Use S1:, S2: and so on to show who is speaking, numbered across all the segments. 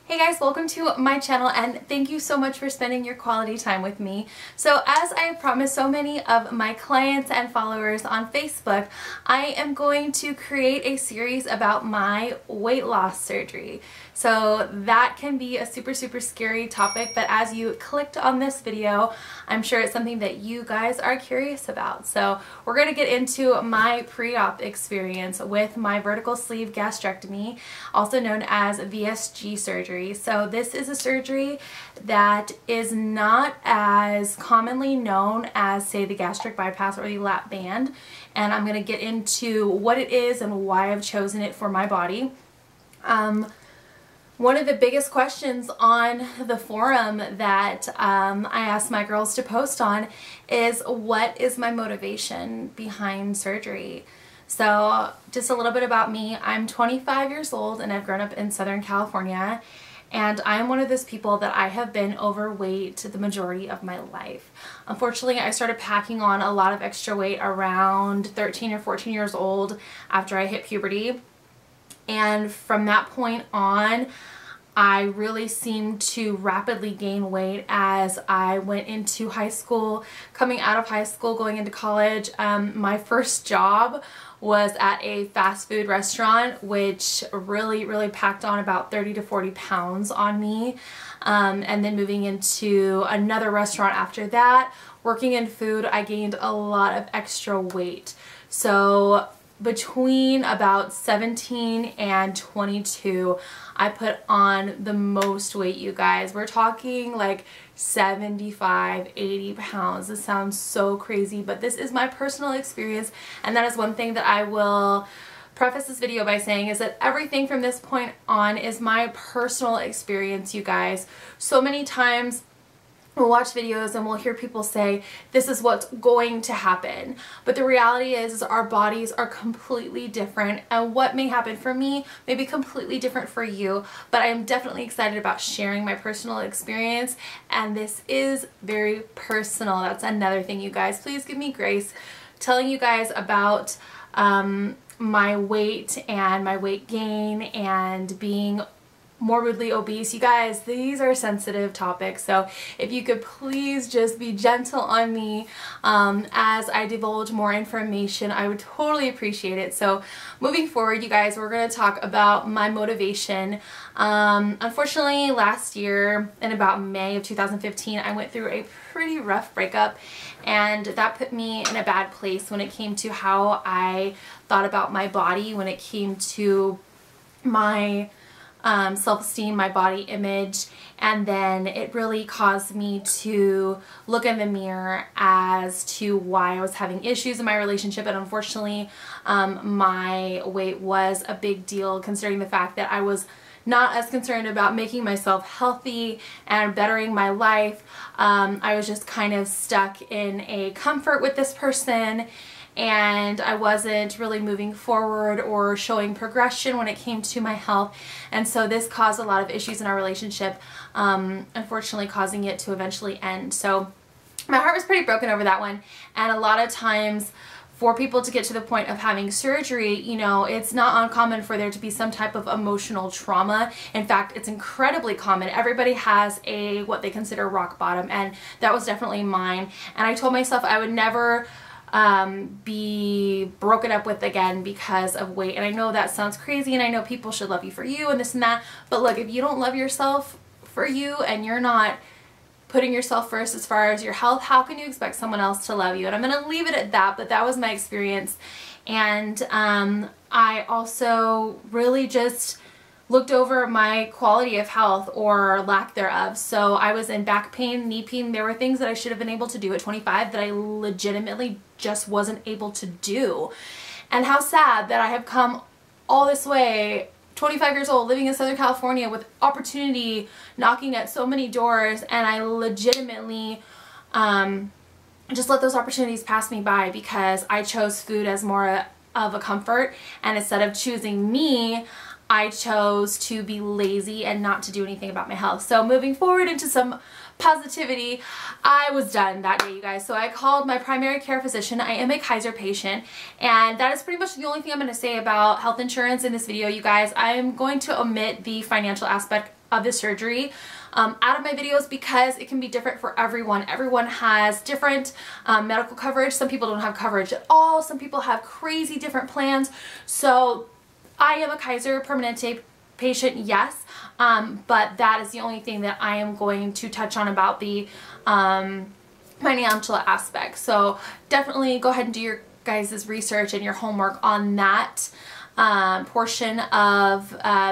S1: Hey guys, welcome to my channel and thank you so much for spending your quality time with me. So as I promised so many of my clients and followers on Facebook, I am going to create a series about my weight loss surgery. So that can be a super scary topic, but as you clicked on this video, I'm sure it's something that you guys are curious about. So we're going to get into my pre-op experience with my vertical sleeve gastrectomy, also known as VSG surgery. So this is a surgery that is not as commonly known as, say, the gastric bypass or the lap band, and I'm going to get into what it is and why I've chosen it for my body. One of the biggest questions on the forum that I asked my girls to post on is, what is my motivation behind surgery? So just a little bit about me. I'm 25 years old and I've grown up in Southern California, and I'm one of those people that I have been overweight the majority of my life. Unfortunately, I started packing on a lot of extra weight around 13 or 14 years old after I hit puberty. And from that point on, I really seemed to rapidly gain weight as I went into high school, coming out of high school, going into college. My first job was at a fast food restaurant, which really packed on about 30 to 40 pounds on me. And then moving into another restaurant after that, working in food, I gained a lot of extra weight. So between about 17 and 22, I put on the most weight, you guys. We're talking like 75, 80 pounds. This sounds so crazy, but this is my personal experience, and that is one thing that I will preface this video by saying, is that everything from this point on is my personal experience, you guys. So many times we'll watch videos and we'll hear people say, this is what's going to happen. But the reality is our bodies are completely different, and what may happen for me may be completely different for you. But I am definitely excited about sharing my personal experience, and this is very personal. That's another thing, you guys. Please give me grace telling you guys about my weight and my weight gain and being morbidly obese. You guys, these are sensitive topics, so if you could please just be gentle on me as I divulge more information, I would totally appreciate it. So moving forward, you guys, we're going to talk about my motivation. Unfortunately, last year in about May of 2015, I went through a pretty rough breakup, and that put me in a bad place when it came to how I thought about my body, when it came to my self-esteem, my body image. And then it really caused me to look in the mirror as to why I was having issues in my relationship. And unfortunately, my weight was a big deal, considering the fact that I was not as concerned about making myself healthy and bettering my life. I was just kind of stuck in a comfort with this person, and I wasn't really moving forward or showing progression when it came to my health. And so this caused a lot of issues in our relationship, unfortunately causing it to eventually end. So my heart was pretty broken over that one, and a lot of times for people to get to the point of having surgery, you know, it's not uncommon for there to be some type of emotional trauma. In fact, it's incredibly common. Everybody has a what they consider rock bottom, and that was definitely mine. And I told myself I would never be broken up with again because of weight. And I know that sounds crazy, and I know people should love you for you and this and that, but look, if you don't love yourself for you and you're not putting yourself first as far as your health, how can you expect someone else to love you? And I'm going to leave it at that, but that was my experience. And I also really just looked over my quality of health, or lack thereof. So I was in back pain, knee pain. There were things that I should have been able to do at 25 that I legitimately just wasn't able to do. And how sad that I have come all this way, 25 years old, living in Southern California with opportunity knocking at so many doors, and I legitimately just let those opportunities pass me by because I chose food as more of a comfort, and instead of choosing me, I chose to be lazy and not to do anything about my health. So moving forward into some positivity, I was done that day, you guys. So I called my primary care physician. I am a Kaiser patient, and that is pretty much the only thing I'm going to say about health insurance in this video, you guys. I am going to omit the financial aspect of the surgery out of my videos because it can be different for everyone. Everyone has different medical coverage. Some people don't have coverage at all. Some people have crazy different plans. So I am a Kaiser Permanente patient, yes, but that is the only thing that I am going to touch on about the financial aspect. So definitely go ahead and do your guys' research and your homework on that portion of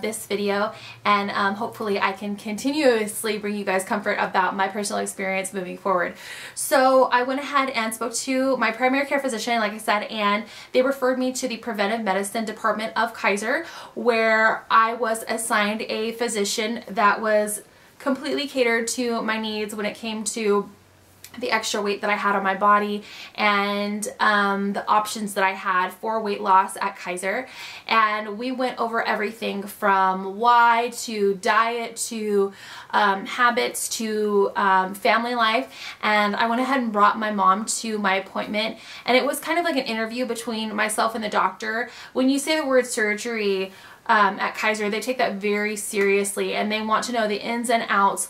S1: this video, and hopefully I can continuously bring you guys comfort about my personal experience moving forward. So I went ahead and spoke to my primary care physician, like I said, and they referred me to the preventive medicine department of Kaiser, where I was assigned a physician that was completely catered to my needs when it came to the extra weight that I had on my body and the options that I had for weight loss at Kaiser. And we went over everything from why to diet to habits to family life. And I went ahead and brought my mom to my appointment, and it was kind of like an interview between myself and the doctor. When you say the word surgery at Kaiser, they take that very seriously, and they want to know the ins and outs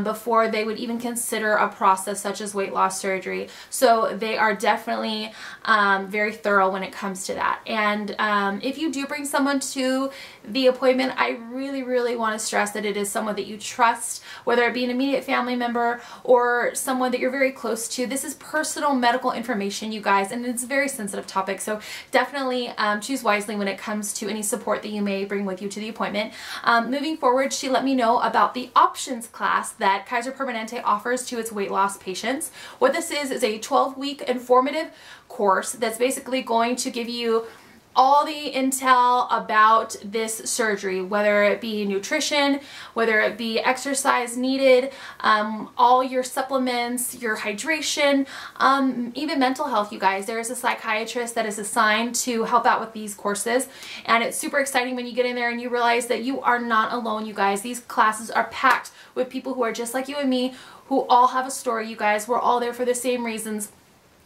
S1: before they would even consider a process such as weight loss surgery. So they are definitely very thorough when it comes to that. And if you do bring someone to the appointment, I really want to stress that it is someone that you trust, whether it be an immediate family member or someone that you're very close to. This is personal medical information, you guys, and it's a very sensitive topic. So definitely choose wisely when it comes to any support that you may bring with you to the appointment. Moving forward, she let me know about the options class that Kaiser Permanente offers to its weight loss patients. What this is a 12-week informative course that's basically going to give you all the intel about this surgery, whether it be nutrition, whether it be exercise needed, all your supplements, your hydration, even mental health, you guys. There is a psychiatrist that is assigned to help out with these courses, and it's super exciting when you get in there and you realize that you are not alone, you guys. These classes are packed with people who are just like you and me, who all have a story, you guys. We're all there for the same reasons.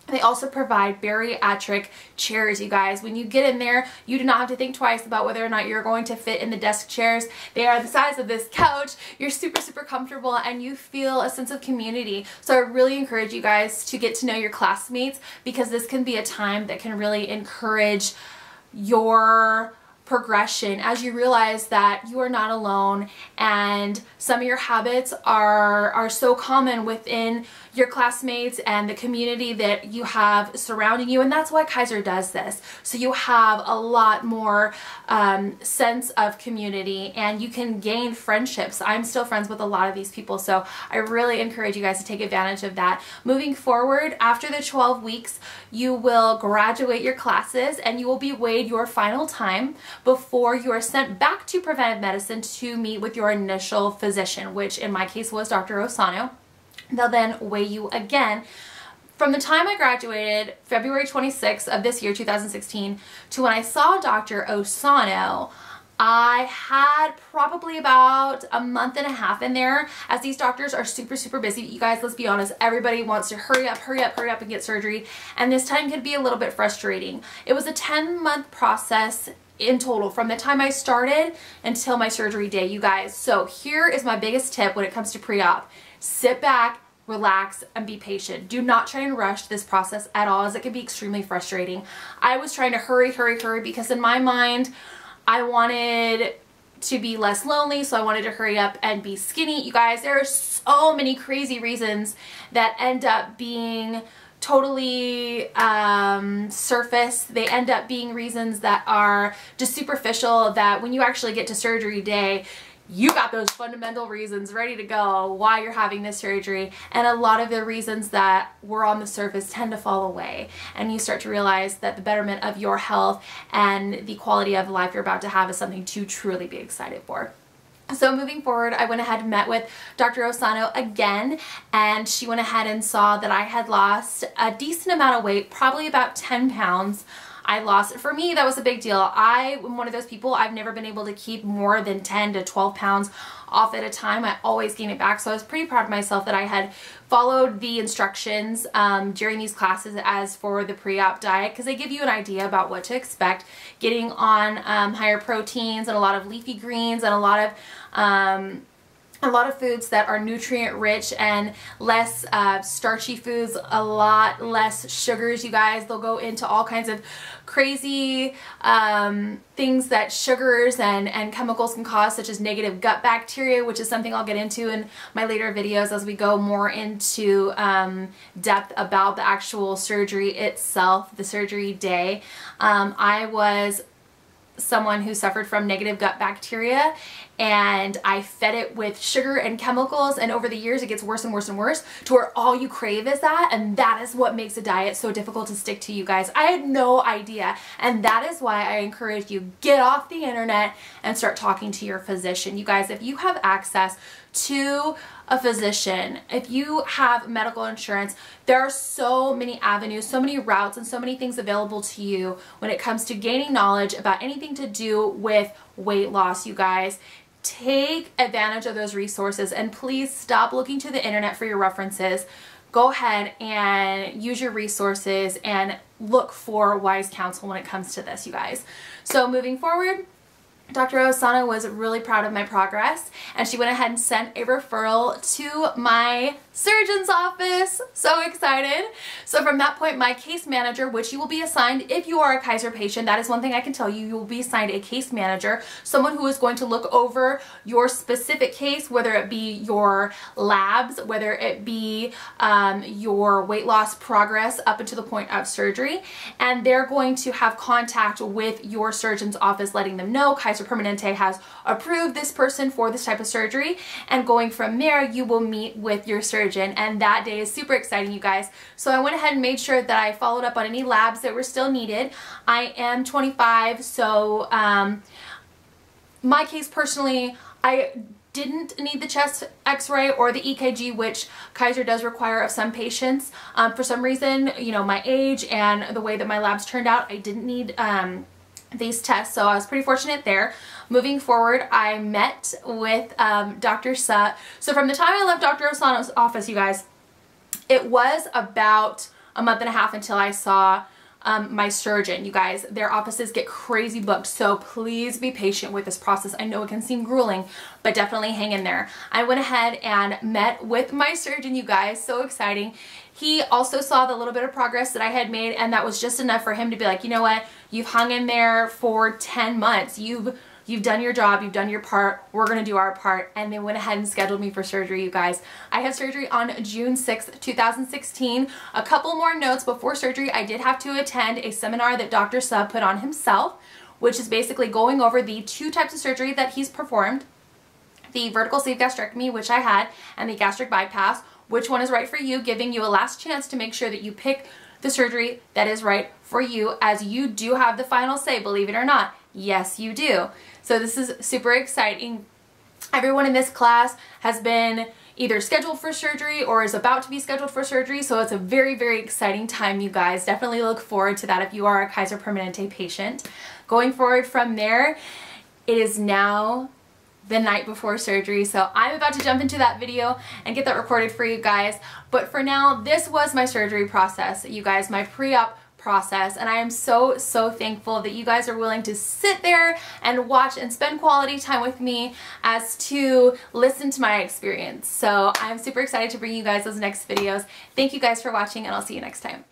S1: They also provide bariatric chairs, you guys. When you get in there, you do not have to think twice about whether or not you're going to fit in the desk chairs. They are the size of this couch. You're super comfortable, and you feel a sense of community. So I really encourage you guys to get to know your classmates, because this can be a time that can really encourage your progression as you realize that you are not alone, and some of your habits are so common within your classmates and the community that you have surrounding you. And that's why Kaiser does this, so you have a lot more sense of community, and you can gain friendships. I'm still friends with a lot of these people, so I really encourage you guys to take advantage of that. Moving forward, after the 12 weeks, you will graduate your classes, and you will be weighed your final time before you are sent back to preventive medicine to meet with your initial physician, which in my case was Dr. Osano. They'll then weigh you again. From the time I graduated, February 26th of this year, 2016, to when I saw Dr. Osano, I had probably about a month and a half in there, as these doctors are super busy. You guys, let's be honest, everybody wants to hurry up and get surgery, and this time could be a little bit frustrating. It was a 10-month process in total from the time I started until my surgery day, you guys. So here is my biggest tip when it comes to pre-op. Sit back, relax, and be patient. Do not try and rush this process at all, as it can be extremely frustrating. I was trying to hurry because in my mind, I wanted to be less lonely, so I wanted to hurry up and be skinny. You guys, there are so many crazy reasons that end up being totally surface. They end up being reasons that are just superficial, that when you actually get to surgery day, you got those fundamental reasons ready to go why you're having this surgery, and a lot of the reasons that were on the surface tend to fall away, and you start to realize that the betterment of your health and the quality of life you're about to have is something to truly be excited for. So moving forward, I went ahead and met with Dr. Osano again, and she went ahead and saw that I had lost a decent amount of weight, probably about 10 pounds. I lost. For me, that was a big deal. I am one of those people, I've never been able to keep more than 10 to 12 pounds off at a time. I always gain it back. So I was pretty proud of myself that I had followed the instructions during these classes as for the pre-op diet, because they give you an idea about what to expect. Getting on higher proteins and a lot of leafy greens and a lot of foods that are nutrient rich and less starchy foods, a lot less sugars, you guys. They'll go into all kinds of crazy things that sugars and chemicals can cause, such as negative gut bacteria, which is something I'll get into in my later videos as we go more into depth about the actual surgery itself, the surgery day. I was someone who suffered from negative gut bacteria, and I fed it with sugar and chemicals, and over the years it gets worse and worse and worse to where all you crave is that, and that is what makes a diet so difficult to stick to, you guys. I had no idea, and that is why I encourage you, get off the internet and start talking to your physician. You guys, if you have access to a physician, if you have medical insurance, there are so many avenues, so many routes, and so many things available to you when it comes to gaining knowledge about anything to do with weight loss, you guys. Take advantage of those resources, and please stop looking to the internet for your references. Go ahead and use your resources and look for wise counsel when it comes to this, you guys. So moving forward, Dr. Osana was really proud of my progress, and she went ahead and sent a referral to my surgeon's office. So excited. So from that point, my case manager, which you will be assigned if you are a Kaiser patient, that is one thing I can tell you, you will be assigned a case manager, someone who is going to look over your specific case, whether it be your labs, whether it be your weight loss progress up until the point of surgery, and they're going to have contact with your surgeon's office, letting them know Kaiser Permanente has approved this person for this type of surgery, and going from there you will meet with your surgeon, and that day is super exciting, you guys. So I went ahead and made sure that I followed up on any labs that were still needed. I am 25, so my case personally, I didn't need the chest x-ray or the EKG, which Kaiser does require of some patients. For some reason, you know, my age and the way that my labs turned out, I didn't need these tests, so I was pretty fortunate there. Moving forward, I met with Dr. Suh. So from the time I left Dr. Osana's office, you guys, it was about a month and a half until I saw my surgeon. You guys, their offices get crazy booked, so please be patient with this process. I know it can seem grueling, but definitely hang in there. I went ahead and met with my surgeon, you guys, so exciting. He also saw the little bit of progress that I had made, and that was just enough for him to be like, you know what, you've hung in there for 10 months. You've done your job, you've done your part, we're gonna do our part. And they went ahead and scheduled me for surgery, you guys. I had surgery on June 6th, 2016. A couple more notes before surgery, I did have to attend a seminar that Dr. Suh put on himself, which is basically going over the two types of surgery that he's performed: the vertical sleeve gastrectomy, which I had, and the gastric bypass. Which one is right for you, giving you a last chance to make sure that you pick the surgery that is right for you, as you do have the final say, believe it or not. Yes, you do. So this is super exciting. Everyone in this class has been either scheduled for surgery or is about to be scheduled for surgery, so it's a very, very exciting time, you guys. Definitely look forward to that if you are a Kaiser Permanente patient. Going forward from there, it is now the night before surgery, so I'm about to jump into that video and get that recorded for you guys. But for now, this was my surgery process, you guys, my pre-op process, and I am so, so thankful that you guys are willing to sit there and watch and spend quality time with me as to listen to my experience. So I'm super excited to bring you guys those next videos. Thank you guys for watching, and I'll see you next time.